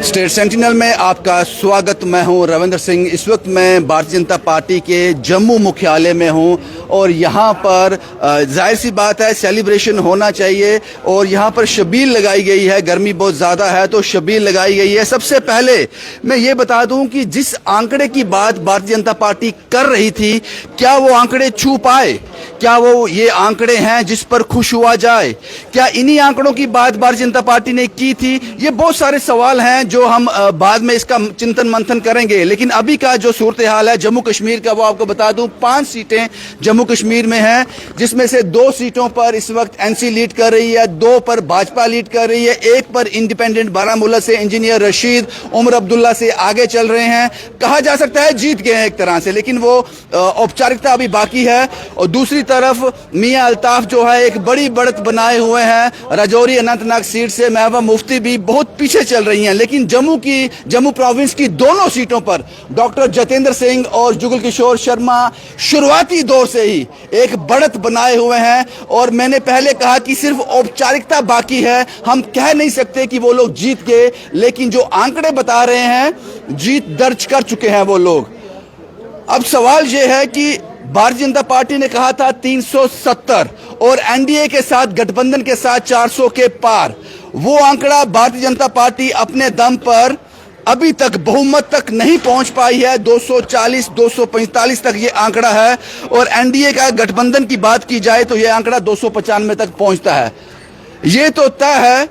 State sentinel में आपका स्वागत। मैं हूं रविंद्र सिंह। इस वक्त मैं भारतीय जनता पार्टी के जम्मू मुख्यालय में हूं और यहां पर जाहिर सी बात है सेलिब्रेशन होना चाहिए और यहां पर शबील लगाई गई है। गर्मी बहुत ज़्यादा है तो शबील लगाई गई है। सबसे पहले मैं ये बता दूं कि जिस आंकड़े की बात भारतीय जनता पार्टी कर रही थी, क्या वो आंकड़े छू पाए? क्या वो ये आंकड़े हैं जिस पर खुश हुआ जाए? क्या इन्हीं आंकड़ों की बात भारतीय जनता पार्टी ने की थी? ये बहुत सारे सवाल हैं जो हम बाद में इसका चिंतन मंथन करेंगे। लेकिन अभी का जो सूरत हाल है जम्मू कश्मीर का, वो आपको बता दूं 5 सीटें जम्मू कश्मीर में हैं, जिसमें से 2 सीटों पर इस वक्त एनसी लीड कर रही है, 2 पर भाजपा लीड कर रही है, 1 पर इंडिपेंडेंट बारामूला से इंजीनियर रशीद उमर अब्दुल्ला से आगे चल रहे हैं। कहा जा सकता है जीत गए हैं एक तरह से, लेकिन वो औपचारिकता अभी बाकी है। और दूसरी तरफ मियां अल्ताफ जो है एक बड़ी बढ़त बनाए हुए हैं। राजौरी अनंतनाग सीट से महबूबा मुफ्ती भी बहुत पीछे चल रही हैं। लेकिन जम्मू प्रोविंस की दोनों सीटों पर डॉक्टर जतेंद्र सिंह और जुगल किशोर शर्मा शुरुआती दौर से ही एक बढ़त बनाए हुए हैं। और मैंने पहले कहा कि सिर्फ औपचारिकता बाकी है, हम कह नहीं सकते कि वो लोग जीत गए, लेकिन जो आंकड़े बता रहे हैं जीत दर्ज कर चुके हैं वो लोग। अब सवाल यह है कि भारतीय जनता पार्टी ने कहा था 370 और एनडीए के साथ, गठबंधन के साथ 400 के पार। वो आंकड़ा भारतीय जनता पार्टी अपने दम पर अभी तक बहुमत तक नहीं पहुंच पाई है। 240 245 तक ये आंकड़ा है और एनडीए का गठबंधन की बात की जाए तो ये आंकड़ा 295 तक पहुंचता है। ये तो तय है,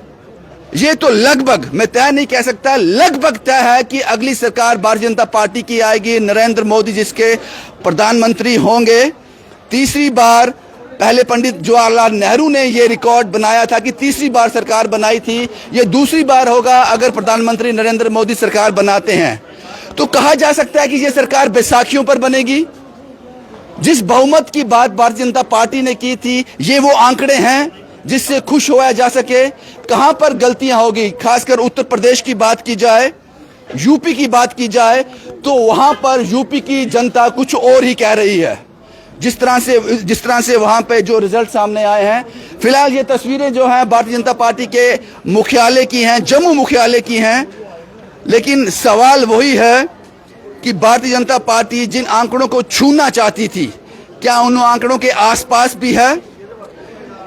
ये तो लगभग, मैं तय नहीं कह सकता, लगभग तय है कि अगली सरकार भारतीय जनता पार्टी की आएगी। नरेंद्र मोदी जिसके प्रधानमंत्री होंगे। तीसरी बार, पहले पंडित जवाहरलाल नेहरू ने यह रिकॉर्ड बनाया था कि तीसरी बार सरकार बनाई थी, यह दूसरी बार होगा अगर प्रधानमंत्री नरेंद्र मोदी सरकार बनाते हैं। तो कहा जा सकता है कि यह सरकार बैसाखियों पर बनेगी। जिस बहुमत की बात भारतीय जनता पार्टी ने की थी, ये वो आंकड़े हैं जिससे खुश होया जा सके। कहां पर गलतियां होगी, खासकर उत्तर प्रदेश की बात की जाए, यूपी की बात की जाए, तो वहां पर यूपी की जनता कुछ और ही कह रही है। जिस तरह से वहां पे जो रिजल्ट सामने आए हैं। फिलहाल ये तस्वीरें जो हैं भारतीय जनता पार्टी के मुख्यालय की हैं, जम्मू मुख्यालय की हैं। लेकिन सवाल वही है कि भारतीय जनता पार्टी जिन आंकड़ों को छूना चाहती थी, क्या उन आंकड़ों के आसपास भी है?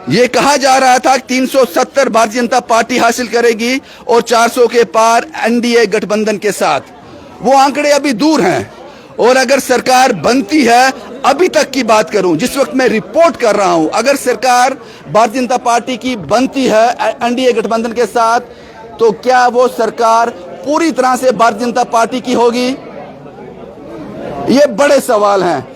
ये कहा जा रहा था कि 370 भारतीय जनता पार्टी हासिल करेगी और 400 के पार एनडीए गठबंधन के साथ। वो आंकड़े अभी दूर हैं। और अगर सरकार बनती है, अभी तक की बात करूं, जिस वक्त मैं रिपोर्ट कर रहा हूं, अगर सरकार भारतीय जनता पार्टी की बनती है एनडीए गठबंधन के साथ, तो क्या वो सरकार पूरी तरह से भारतीय जनता पार्टी की होगी? ये बड़े सवाल हैं।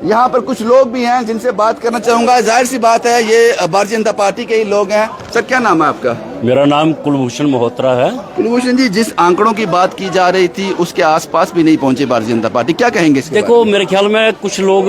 यहाँ पर कुछ लोग भी हैं जिनसे बात करना चाहूंगा। जाहिर सी बात है ये भारतीय जनता पार्टी के ही लोग हैं। सर, क्या नाम है आपका? मेरा नाम कुलभूषण मल्होत्रा है। कुलभूषण जी, जिस आंकड़ों की बात की जा रही थी उसके आसपास भी नहीं पहुंचे भारतीय जनता पार्टी, क्या कहेंगे इसके? देखो, मेरे ख्याल में कुछ लोग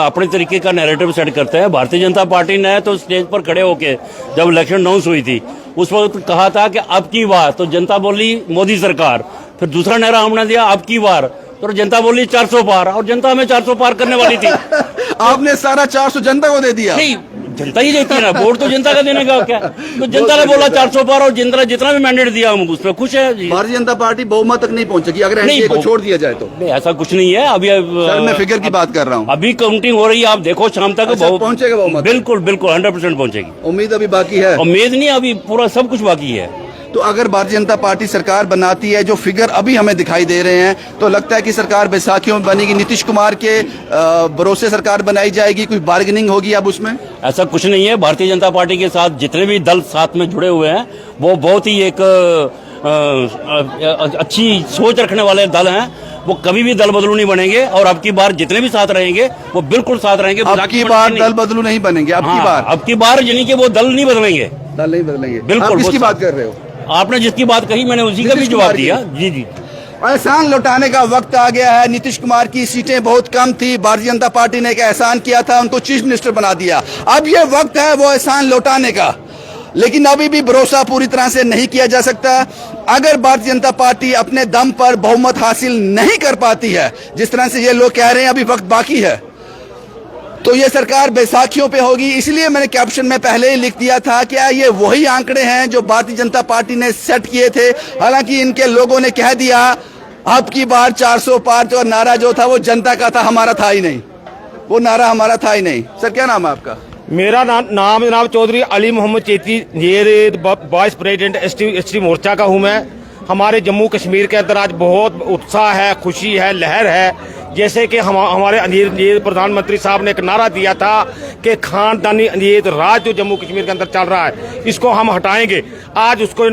अपने तरीके का नैरेटिव सेट करते हैं। भारतीय जनता पार्टी ने तो स्टेज पर खड़े होके जब इलेक्शन अनाउंस हुई थी उस वक्त कहा था कि अब की बार, तो जनता बोली मोदी सरकार। फिर दूसरा नारा हमने दिया अब की बार, तो जनता बोली 400 पार, और जनता हमें 400 पार करने वाली थी। आपने सारा 400 जनता को दे दिया? नहीं, जनता ही देती है ना, वोट तो जनता का देने का क्या। तो जनता ने बोला 400 पार और जनता ने जितना भी मैंडेट दिया हम उस पर खुश है। भारतीय जनता पार्टी बहुमत तक नहीं पहुंचेगी अगर एनडीए को छोड़ दिया जाए तो? नहीं, ऐसा कुछ नहीं है। अभी सर, मैं फिगर की बात कर रहा हूँ। अभी काउंटिंग हो रही है, आप देखो शाम तक पहुंचेगा बहुमत? बिल्कुल बिल्कुल 100% पहुंचेगी। उम्मीद अभी बाकी है? उम्मीद नहीं, अभी पूरा सब कुछ बाकी है। तो अगर भारतीय जनता पार्टी सरकार बनाती है, जो फिगर अभी हमें दिखाई दे रहे हैं, तो लगता है कि सरकार बैसाखियों में बनेगी, नीतीश कुमार के भरोसे सरकार बनाई जाएगी, कुछ बार्गेनिंग होगी अब उसमें? ऐसा कुछ नहीं है। भारतीय जनता पार्टी के साथ जितने भी दल साथ में जुड़े हुए हैं वो बहुत ही एक अच्छी सोच रखने वाले दल हैं। वो कभी भी दल बदलू नहीं बनेंगे और अब की बार जितने भी साथ रहेंगे वो बिल्कुल साथ रहेंगे। अब की बार दल बदलू नहीं बनेंगे? अब की बार यानी कि वो दल नहीं बदलेंगे। दल नहीं बदलेंगे? बिल्कुल। आप किसकी बात कर रहे हो? आपने जिसकी बात कही मैंने उसी का भी जवाब दिया। जी जी। एहसान लौटाने का वक्त आ गया है। नीतीश कुमार की सीटें बहुत कम थी, भारतीय जनता पार्टी ने एक एहसान किया था, उनको चीफ मिनिस्टर बना दिया। अब यह वक्त है वो एहसान लौटाने का, लेकिन अभी भी भरोसा पूरी तरह से नहीं किया जा सकता। अगर भारतीय जनता पार्टी अपने दम पर बहुमत हासिल नहीं कर पाती है, जिस तरह से ये लोग कह रहे हैं अभी वक्त बाकी है, तो ये सरकार बैसाखियों पे होगी, इसलिए मैंने कैप्शन में पहले ही लिख दिया था क्या ये वही आंकड़े हैं जो भारतीय जनता पार्टी ने सेट किए थे। हालांकि इनके लोगों ने कह दिया अब की बार 400 पार जो नारा जो था वो जनता का था, हमारा था ही नहीं, वो नारा हमारा था ही नहीं। सर क्या नाम है आपका? मेरा नाम जनाब चौधरी अली मोहम्मद चेती, ये वाइस प्रेसिडेंट एसटी मोर्चा का हूँ मैं। हमारे जम्मू कश्मीर के अंदर आज बहुत उत्साह है, खुशी है, लहर है। जैसे कि हमारे अंजीर प्रधानमंत्री साहब ने एक नारा दिया था कि खानदानी अंजीर राज जो जम्मू कश्मीर के अंदर चल रहा है इसको हम हटाएंगे। आज उसको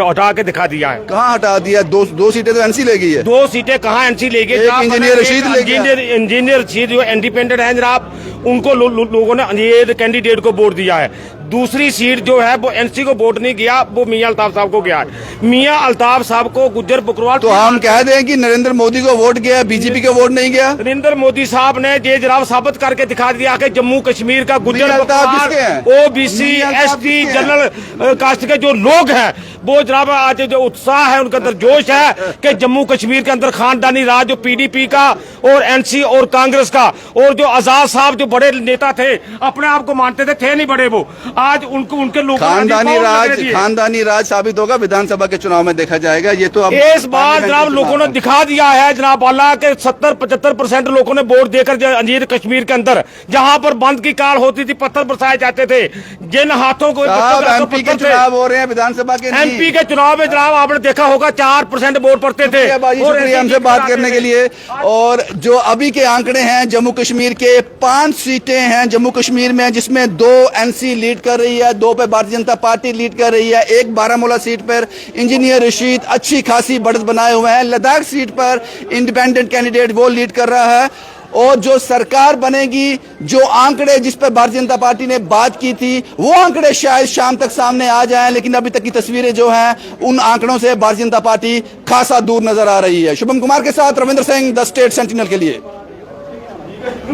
हटा के दिखा दिया है। कहाँ हटा दिया? दो सीटें तो एनसी ले गई है। 2 सीटें कहाँ एनसी ले गई? इंजीनियर रशीद ले गया। इंजीनियर रशीद जो इंडिपेंडेंट है जनाब, उनको लोगों ने अंजीर कैंडिडेट को वोट दिया है। दूसरी सीट जो है वो एनसी को वोट नहीं गया, वो मियां अल्ताफ साहब को गया है। मियां अल्ताफ साहब को गुज्जर बकरवाल। तो हम कह दें कि नरेंद्र मोदी को वोट गया, बीजेपी को वोट नहीं गया। नरेंद्र मोदी साहब ने ये जनाब साबित करके दिखा दिया कि जम्मू कश्मीर का Gujjar Bakarwal, OBC, ST, general caste के जो लोग हैं वो जनाब आज जो उत्साह है उनके अंदर जोश है कि जम्मू कश्मीर के अंदर खानदानी राज जो पीडीपी का और एनसी और कांग्रेस का और जो आजाद साहब जो बड़े नेता थे, अपने आप को मानते थे नहीं बड़े, वो आज उनके लोग खानदानी राज साबित होगा विधानसभा के चुनाव में, देखा जाएगा। ये तो अब इस बार जनाब लोगों ने दिखा दिया है जनाब वाला के 70-75% लोगों ने वोट देकर अंजीर कश्मीर के अंदर जहां पर बंद की कार होती थी, पत्थर बरसाए जाते थे, जिन हाथों को एमपी के चुनाव हो रहे हैं, विधानसभा के एमपी के चुनाव में जनाब आपने देखा होगा 4% वोट पड़ते थे। शुक्रिया हमसे बात करने के लिए। और जो अभी के आंकड़े हैं जम्मू कश्मीर के, 5 सीटें हैं जम्मू कश्मीर में जिसमें 2 एनसी लीड कर रही है, 2 पे भारतीय जनता पार्टी लीड कर रही है, एक बारामूला सीट पर इंजीनियर रशीद अच्छी खासी बढ़त बनाए हुए हैं, लद्दाख सीट पर इंडिपेंडेंट कैंडिडेट वो लीड कर रहा है। और जो सरकार बनेगी, जो आंकड़े जिस पर भारतीय जनता पार्टी ने बात की थी, वो आंकड़े शायद शाम तक सामने आ जाएं, लेकिन अभी तक की तस्वीरें जो हैं उन आंकड़ों से भारतीय जनता पार्टी खासा दूर नजर आ रही है। शुभम कुमार के साथ Ravindra Singh, the state sentinel के लिए।